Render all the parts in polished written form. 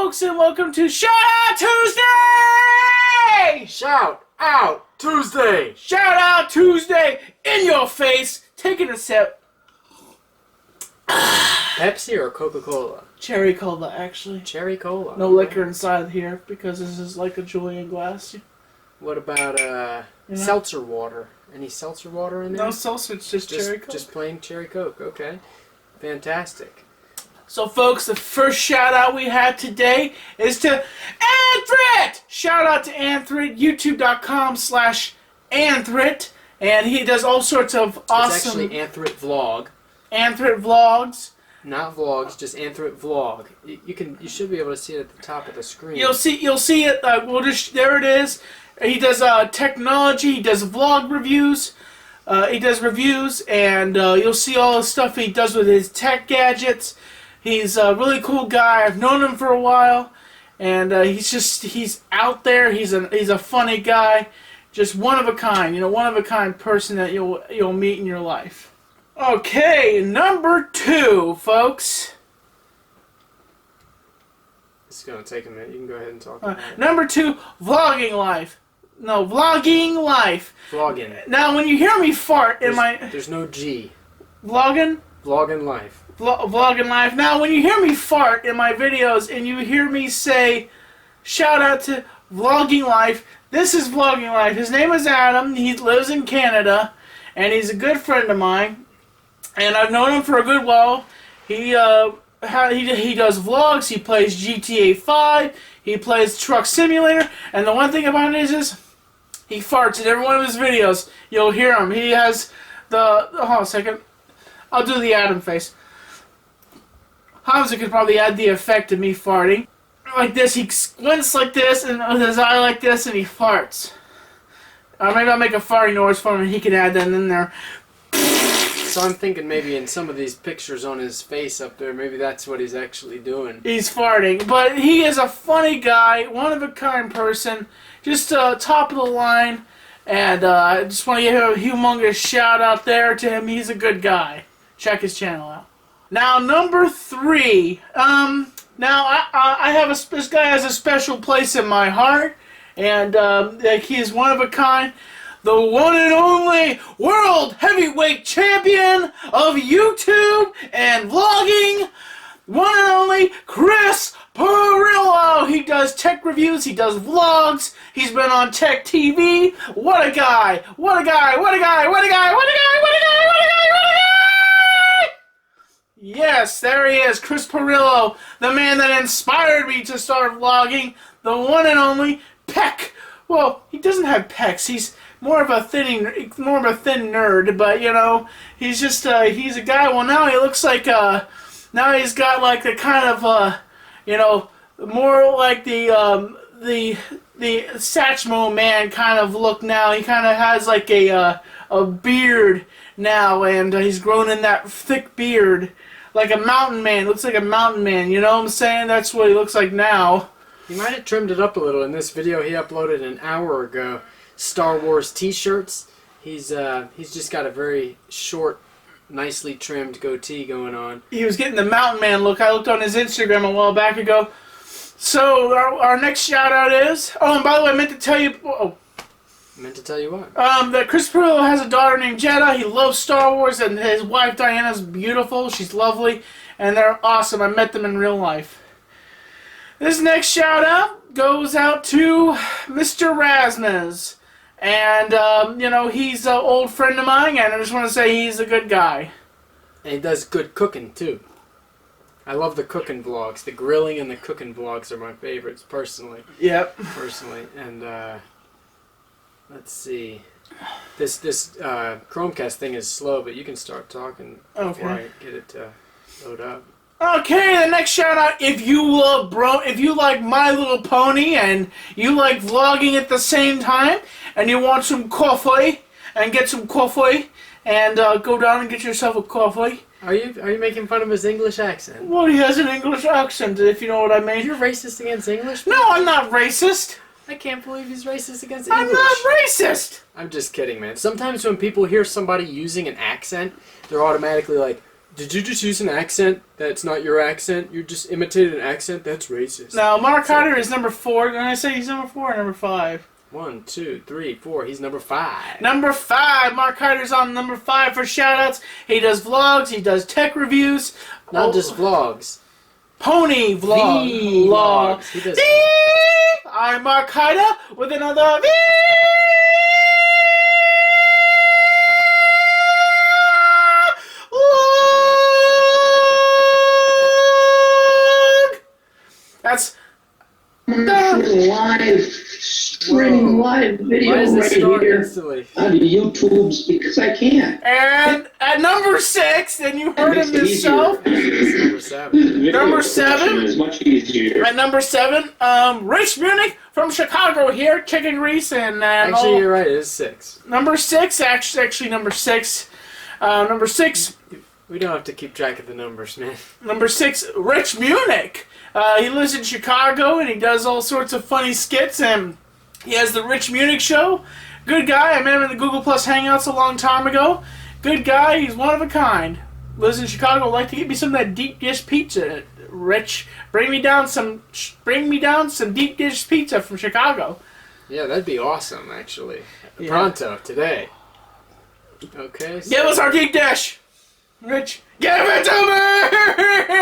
folks, and welcome to Shout Out Tuesday! Shout Out Tuesday! Shout Out Tuesday in your face. Taking a sip. Pepsi or Coca-Cola? Cherry cola, actually. Cherry cola. No liquor inside here because this is like a Julian glass. What about seltzer water? Any seltzer water in there? No seltzer, it's just cherry coke. Just plain cherry coke. Okay. Fantastic. So, folks, the first shout out we have today is to Anthrit! Shout out to Anthrit, youtube.com/Anthrit. And he does all sorts of awesome... It's actually Anthrit Vlog. Anthrit Vlogs. Not vlogs, just Anthrit Vlog. You should be able to see it at the top of the screen. You'll see it. There it is. He does technology. He does vlog reviews. He does reviews, and you'll see all the stuff he does with his tech gadgets. He's a really cool guy. I've known him for a while, and he's out there. He's a funny guy, just one of a kind. One of a kind person that you'll meet in your life. Okay, number 2, folks. It's gonna take a minute. You can go ahead and talk about it. Number 2, vlogging life. No, vlogging life. Vlogging. Now, when you hear me fart There's no G. Vlogging? Vlogging life. Vlogging life. Now, when you hear me fart in my videos and you hear me say, shout out to Vlogging Life, this is Vlogging Life. His name is Adam. He lives in Canada, and he's a good friend of mine. And I've known him for a good while. He does vlogs. He plays GTA 5. He plays Truck Simulator. And the one thing about it is he farts in every one of his videos. You'll hear him. He has hold on a second. I'll do the Adam face. Hamza could probably add the effect of me farting. Like this, he squints like this, and with his eye like this, and he farts. Or maybe I'll make a farting noise for him, and he can add that in there. So I'm thinking maybe in some of these pictures on his face up there, maybe that's what he's actually doing. He's farting. But he is a funny guy, one-of-a-kind person, just top of the line. And I just want to give a humongous shout out there to him. He's a good guy. Check his channel out. Now, number 3. I have this guy has a special place in my heart, and he is one of a kind, the one and only world heavyweight champion of YouTube and vlogging, one and only Chris Perillo. He does tech reviews. He does vlogs. He's been on Tech TV. What a guy! What a guy! What a guy! What a guy! What a guy! What a guy! What a guy! What a guy! Yes, there he is, Chris Perillo, the man that inspired me to start vlogging, the one and only Peck. Well, he doesn't have pecs. He's more of a thin nerd, but he's just he's a guy. Well, now he looks like now he's got like the kind of more like the Satchmo man kind of look now. He kind of has like a beard now, and he's grown in that thick beard. Like a mountain man. Looks like a mountain man. You know what I'm saying? That's what he looks like now. He might have trimmed it up a little in this video he uploaded an hour ago. Star Wars t-shirts. He's just got a very short, nicely trimmed goatee going on. He was getting the mountain man look. I looked on his Instagram a while back ago. So our next shout out is... Oh, and by the way, I meant to tell you... Oh. Meant to tell you what? That Chris Perillo has a daughter named Jeddah. He loves Star Wars, and his wife Diana's beautiful. She's lovely, and they're awesome. I met them in real life. This next shout out goes out to Mr. Rasmus, and he's an old friend of mine, and I just want to say he's a good guy. And he does good cooking too. I love the cooking vlogs. The grilling and the cooking vlogs are my favorites, personally. Yep. Personally, and let's see. This Chromecast thing is slow, but you can start talking before I get it to load up. Okay, the next shout out, if you like My Little Pony and you like vlogging at the same time and you want some coffee and get some coffee and go down and get yourself a coffee. Are you making fun of his English accent? Well, he has an English accent, if you know what I mean. You're racist against English people? No, I'm not racist. I can't believe he's racist against English. I'm not racist! I'm just kidding, man. Sometimes when people hear somebody using an accent, they're automatically like, Did you just use an accent that's not your accent? You just imitated an accent? That's racist. Now, Mark Hyder is number 4. Did I say he's number 4 or number 5? 1, 2, 3, 4. He's number 5. Number 5. Mark Hyder's on number 5 for shoutouts. He does vlogs. He does tech reviews. Not just vlogs. Pony vlog. Vlogs. He does. I'm Mark Hyder with another vlog. That's live video right here on YouTube's because I can. And at number 6, and you heard him yourself. Number 7. Number 7 is much easier. At number 7, Rich Munich from Chicago here, Chicken Grease, and actually, you're right. It is 6. Number 6, actually number 6. Number 6. We don't have to keep track of the numbers, man. Number 6, Rich Munich. He lives in Chicago, and he does all sorts of funny skits, and he has the Rich Munich Show. Good guy. I met him in the Google Plus Hangouts a long time ago. Good guy. He's one of a kind. Lives in Chicago. I'd like to get me some of that deep dish pizza, Rich. Bring me down some deep dish pizza from Chicago. Yeah, that'd be awesome, actually. Yeah. Pronto, today. Okay. So. Give us our deep dish, Rich. Give it to me!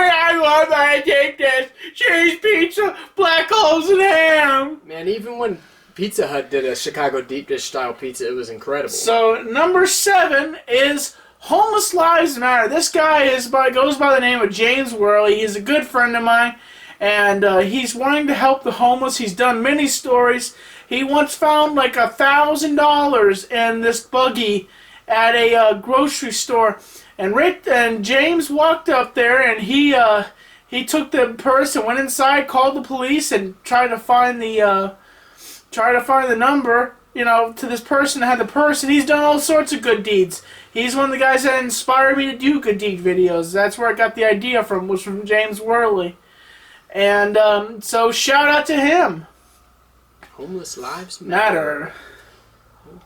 I want my deep dish. Cheese pizza, black holes, and ham. Man, even when Pizza Hut did a Chicago deep dish style pizza, it was incredible. So number 7 is Homeless Lives Matter. This guy goes by the name of James Worley. He's a good friend of mine, and he's wanting to help the homeless. He's done many stories. He once found like $1,000 in this buggy at a grocery store. And James walked up there, and he took the purse and went inside, called the police, and tried to find the number, to this person that had the purse. And he's done all sorts of good deeds. He's one of the guys that inspired me to do good deed videos. That's where I got the idea from, was from James Worley. And so shout out to him. Homeless Lives Matter. Matter.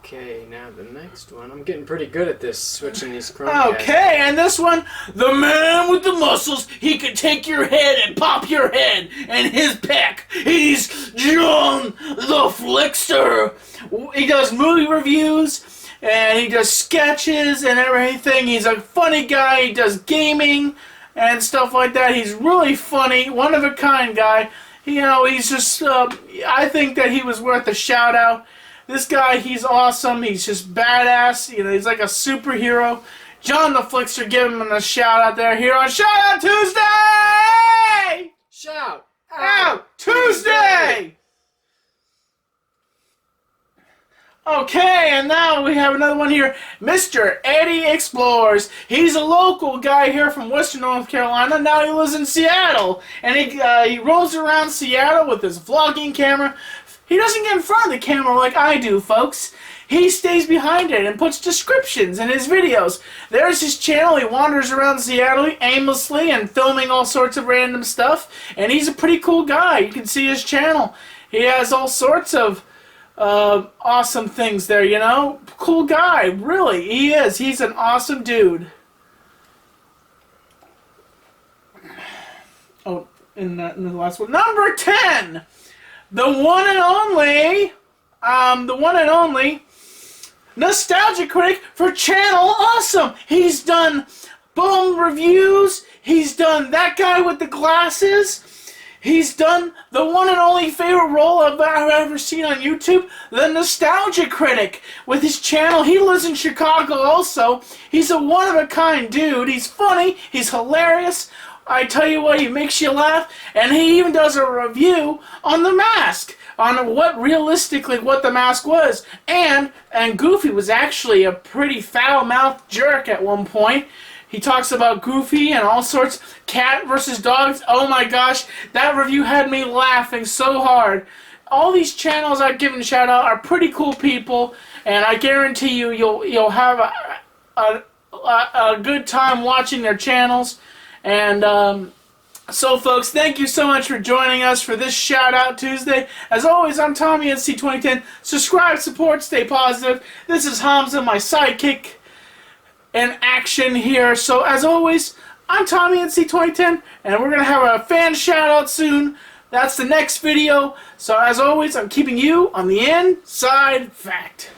Okay, now the next one. I'm getting pretty good at this, switching these Chromecast. Okay, and this one, the man with the muscles, he can take your head and pop your head, and his peck. He's John the Flickster. He does movie reviews, and he does sketches and everything. He's a funny guy. He does gaming and stuff like that. He's really funny, one-of-a-kind guy. He's just, I think that he was worth a shout-out. This guy, he's awesome. He's just badass. He's like a superhero. John the Flickster, give him a shout out there here on Shout Out Tuesday! Shout Out Tuesday! Okay, and now we have another one here. Mr. Eddie Explores. He's a local guy here from Western North Carolina. Now he lives in Seattle. And he rolls around Seattle with his vlogging camera. He doesn't get in front of the camera like I do, folks. He stays behind it and puts descriptions in his videos. There's his channel. He wanders around Seattle aimlessly and filming all sorts of random stuff. And he's a pretty cool guy. You can see his channel. He has all sorts of awesome things there, Cool guy, really. He is. He's an awesome dude. Oh, and the last one. Number 10! The one and only Nostalgia Critic for Channel Awesome. He's done Boom Reviews. He's done That Guy with the Glasses. He's done the one and only favorite role I've ever seen on YouTube, the Nostalgia Critic, with his channel. He lives in Chicago also. He's a one-of-a-kind dude. He's funny. He's hilarious. I tell you what, he makes you laugh, and he even does a review on The Mask, on what The Mask was. And Goofy was actually a pretty foul-mouthed jerk at one point. He talks about Goofy and all sorts, cat versus dogs. Oh my gosh, that review had me laughing so hard. All these channels I've given a shout out are pretty cool people, and I guarantee you'll have a good time watching their channels. And so folks, thank you so much for joining us for this Shout Out Tuesday. As always, I'm Tommy NC2010. Subscribe, support, stay positive. This is Hamza, my sidekick. in action here. So as always, I'm Tommy NC2010, and we're gonna have a fan shout out soon. That's the next video. So as always, I'm keeping you on the inside fact.